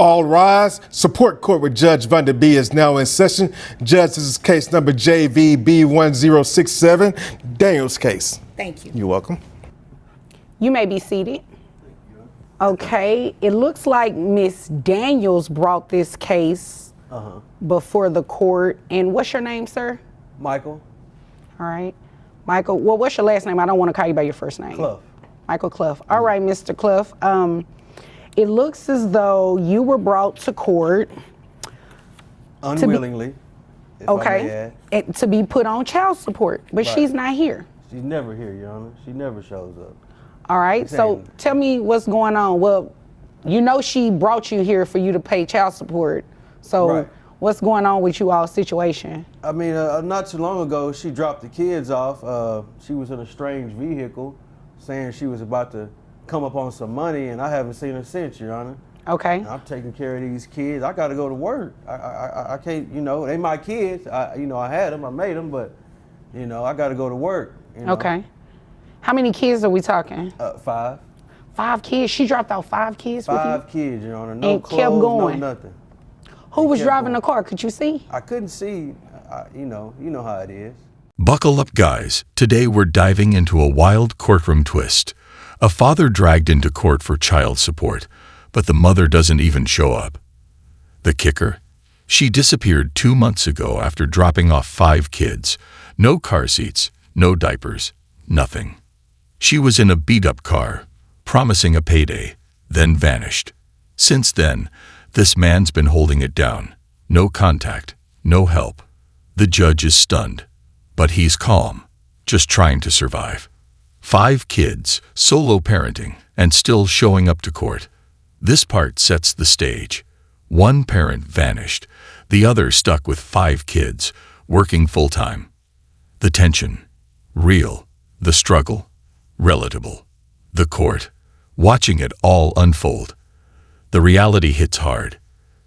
All rise. Support court with Judge Vanda B is now in session. Judge, this is case number JVB1067, Daniel's case. Thank you. You're welcome. You may be seated. Okay, it looks like Miss Daniels brought this case before the court. And what's your name, sir? Michael. All right. Michael, well, what's your last name? I don't want to call you by your first name. Clough. Michael Clough. All right, Mr. Clough. It looks as though you were brought to court Unwillingly. to be put on child support, but Right. she's not here. She's never here, Your Honor. She never shows up. All right, so tell me what's going on. Well, you know she brought you here for you to pay child support. So Right. what's going on with you all's situation? I mean, not too long ago, she dropped the kids off. She was in a strange vehicle saying she was about to come up on some money, and I haven't seen her since, Your Honor. Okay. And I'm taking care of these kids. I got to go to work. I can't, you know, they my kids. I had them, I made them, but, you know, I got to go to work. You know? Okay. How many kids are we talking? 5. 5 kids? She dropped out 5 kids with you? 5 kids, Your Honor. No And clothes, kept going. no nothing. Who was kept driving going. the car? Could you see? I couldn't see. You know how it is. Buckle up, guys. Today we're diving into a wild courtroom twist. A father dragged into court for child support, but the mother doesn't even show up. The kicker? She disappeared 2 months ago after dropping off 5 kids. No car seats, no diapers, nothing. She was in a beat-up car, promising a payday, then vanished. Since then, this man's been holding it down. No contact, no help. The judge is stunned, but he's calm, just trying to survive. 5 kids, solo parenting, and still showing up to court. This part sets the stage. One parent vanished, the other stuck with 5 kids, working full-time. The tension, real. The struggle, relatable. The court, watching it all unfold. The reality hits hard.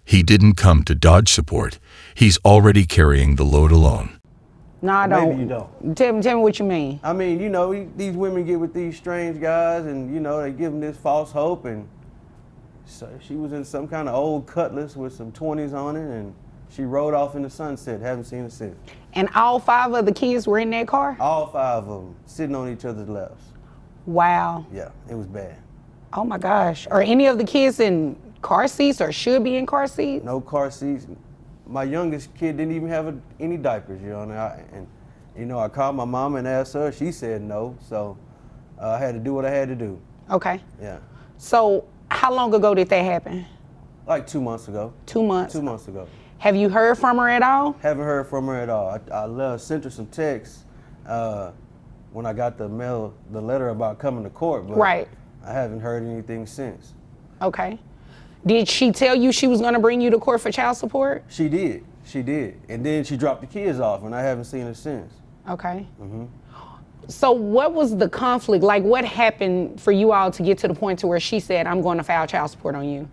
He didn't come to dodge support. He's already carrying the load alone. No, I don't. Maybe you don't. Tell me what you mean. I mean, you know, these women get with these strange guys, and you know, they give them this false hope. And so she was in some kind of old Cutlass with some 20s on it, and she rode off in the sunset. Haven't seen her since. And all 5 of the kids were in that car? All 5 of them sitting on each other's laps. Wow. Yeah, it was bad. Oh my gosh. Are any of the kids in car seats or should be in car seats? No car seats. My youngest kid didn't even have any diapers, you know. I called my mom and asked her. She said no, so I had to do what I had to do. Okay. Yeah. So how long ago did that happen? Like 2 months ago. 2 months? 2 months ago. Have you heard from her at all? Haven't heard from her at all. I sent her some texts when I got the letter about coming to court, but Right. I haven't heard anything since. Okay. Did she tell you she was going to bring you to court for child support? She did. And then she dropped the kids off, and I haven't seen her since. Okay. So what was the conflict? Like, what happened for you all to get to the point to where she said, I'm going to file child support on you?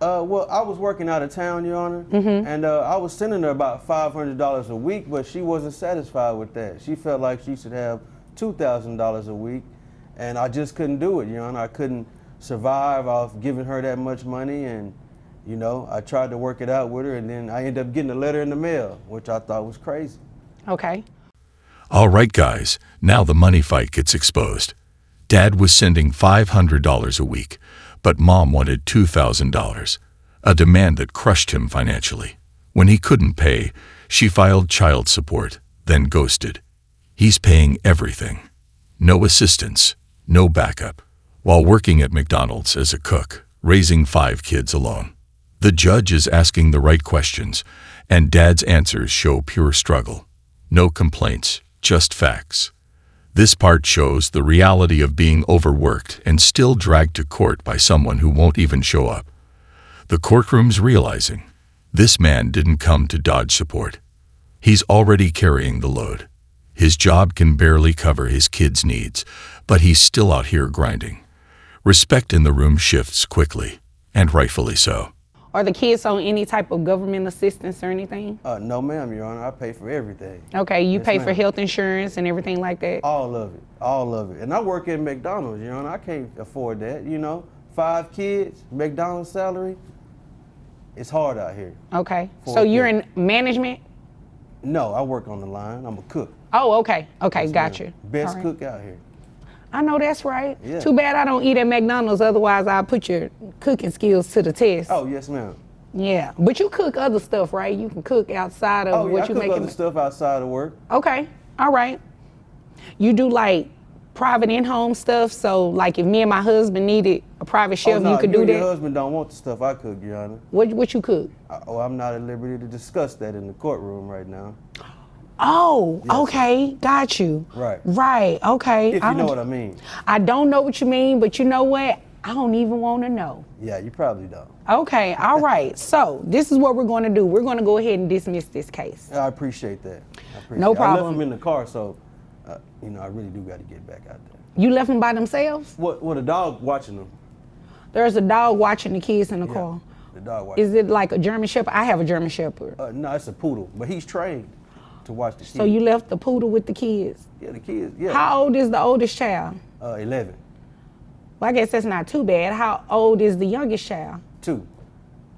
Well, I was working out of town, Your Honor, and I was sending her about $500 a week, but she wasn't satisfied with that. She felt like she should have $2,000 a week, and I just couldn't do it, Your Honor. I couldn't survive off giving her that much money, and, you know, I tried to work it out with her, and then I ended up getting a letter in the mail, which I thought was crazy. Okay. All right, guys, now the money fight gets exposed. Dad was sending $500 a week, but Mom wanted $2,000, a demand that crushed him financially. When he couldn't pay, she filed child support, then ghosted. He's paying everything. No assistance, no backup, while working at McDonald's as a cook, raising 5 kids alone. The judge is asking the right questions, and Dad's answers show pure struggle. No complaints, just facts. This part shows the reality of being overworked and still dragged to court by someone who won't even show up. The courtroom's realizing this man didn't come to dodge support. He's already carrying the load. His job can barely cover his kids' needs, but he's still out here grinding. Respect in the room shifts quickly, and rightfully so. Are the kids on any type of government assistance or anything? No, ma'am, Your Honor. I pay for everything. Okay, you Yes, pay for ma'am. health insurance and everything like that? All of it. And I work at McDonald's, Your Honor. I can't afford that, you know. 5 kids, McDonald's salary. it's hard out here. Okay. For So a you're kid. in management? No, I work on the line. I'm a cook. Oh, okay. Okay, Yes, got ma'am. you. Best All right. cook out here. I know that's right. Yeah. Too bad I don't eat at McDonald's, otherwise I'll put your cooking skills to the test. Oh, yes, ma'am. Yeah, but you cook other stuff, right? You can cook outside of Oh, yeah, what I you cook make. other stuff outside of work. Okay, all right. You do like private in-home stuff, so like if me and my husband needed a private chef, no, you could you do and that? your husband don't want the stuff I cook, Your Honor. What you cook? I'm not at liberty to discuss that in the courtroom right now. Oh, Yes. okay, got you. Right. Right, okay. If you know what I mean. I don't know what you mean, but you know what? I don't even want to know. Yeah, you probably don't. Okay, all right. So this is what we're going to do. We're going to go ahead and dismiss this case. I appreciate that. No I problem. left them in the car, so, I really do got to get back out there. You left them by themselves? What a dog watching them. There's a dog watching the kids in the car. The dog watching. Is it like a German Shepherd? I have a German Shepherd. No, it's a poodle, but he's trained to watch the kids. So you left the poodle with the kids. Yeah, the kids, yeah. How old is the oldest child? 11. Well, I guess that's not too bad. How old is the youngest child? 2.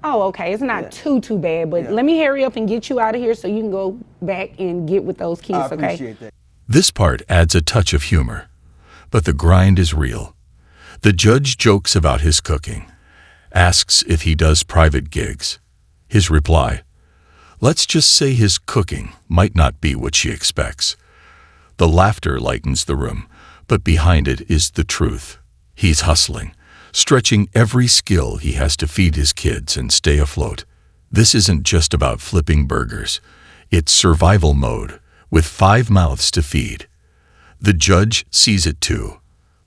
Oh, okay. It's not Yeah. too bad, but Yeah. let me hurry up and get you out of here so you can go back and get with those kids, I okay? appreciate that. This part adds a touch of humor, but the grind is real. The judge jokes about his cooking, asks if he does private gigs. His reply, let's just say his cooking might not be what she expects. The laughter lightens the room, but behind it is the truth. He's hustling, stretching every skill he has to feed his kids and stay afloat. This isn't just about flipping burgers. It's survival mode, with 5 mouths to feed. The judge sees it too.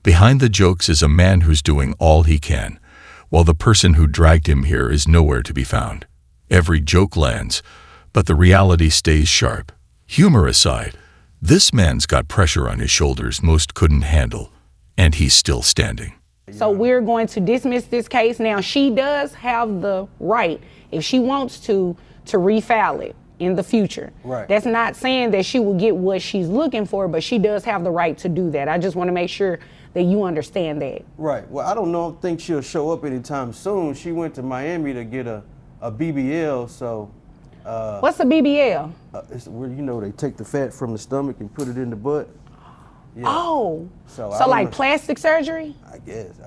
Behind the jokes is a man who's doing all he can, while the person who dragged him here is nowhere to be found. Every joke lands, but the reality stays sharp. Humor aside, this man's got pressure on his shoulders most couldn't handle, and he's still standing. So we're going to dismiss this case. Now, she does have the right, if she wants to refile it in the future. Right. That's not saying that she will get what she's looking for, but she does have the right to do that. I just want to make sure that you understand that. Right. Well, I think she'll show up anytime soon. She went to Miami to get a BBL, so. What's a BBL? It's where, they take the fat from the stomach and put it in the butt. Yeah. Oh, So so I don't like know. plastic surgery? I guess.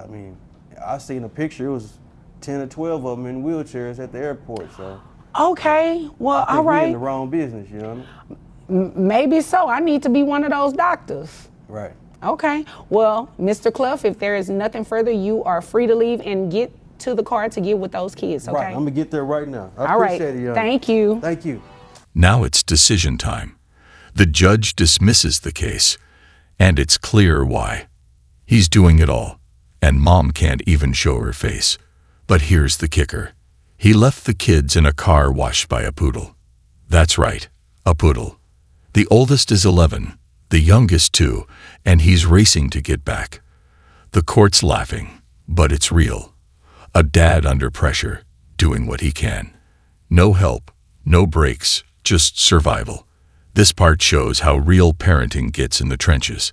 I seen a picture. It was 10 or 12 of them in wheelchairs at the airport, so. Okay, well, I all think we in right. the wrong business, Maybe so. I need to be one of those doctors. Right. Okay. Well, Mr. Clough, if there is nothing further, you are free to leave and get to the car to get with those kids, okay? Right. I'm going to get there right now. I All right. appreciate it, Your Honor. Thank you. Thank you. Now it's decision time. The judge dismisses the case, and it's clear why. He's doing it all, and Mom can't even show her face. But here's the kicker. He left the kids in a car washed by a poodle. That's right, a poodle. The oldest is 11, the youngest 2, and he's racing to get back. The court's laughing, but it's real. A dad under pressure, doing what he can. No help, no breaks, just survival. This part shows how real parenting gets in the trenches.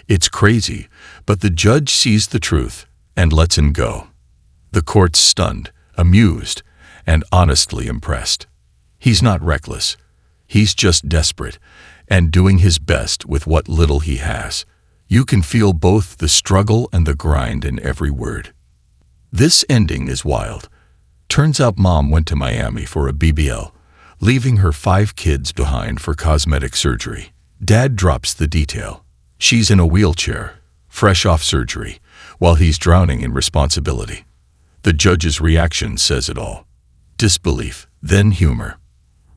It's crazy, but the judge sees the truth and lets him go. The court's stunned, amused, and honestly impressed. He's not reckless. He's just desperate and doing his best with what little he has. You can feel both the struggle and the grind in every word. This ending is wild. Turns out Mom went to Miami for a BBL, leaving her 5 kids behind for cosmetic surgery. Dad drops the detail. She's in a wheelchair, fresh off surgery, while he's drowning in responsibility. The judge's reaction says it all. Disbelief, then humor.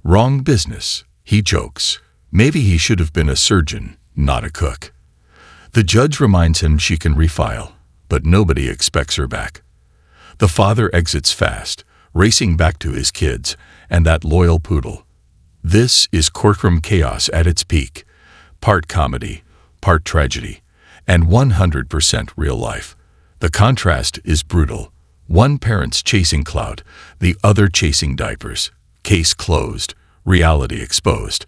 Wrong business, he jokes. Maybe he should have been a surgeon, not a cook. The judge reminds him she can refile, but nobody expects her back. The father exits fast, racing back to his kids and that loyal poodle. This is courtroom chaos at its peak. Part comedy, part tragedy, and 100% real life. The contrast is brutal. One parent's chasing clout, the other chasing diapers. Case closed, reality exposed.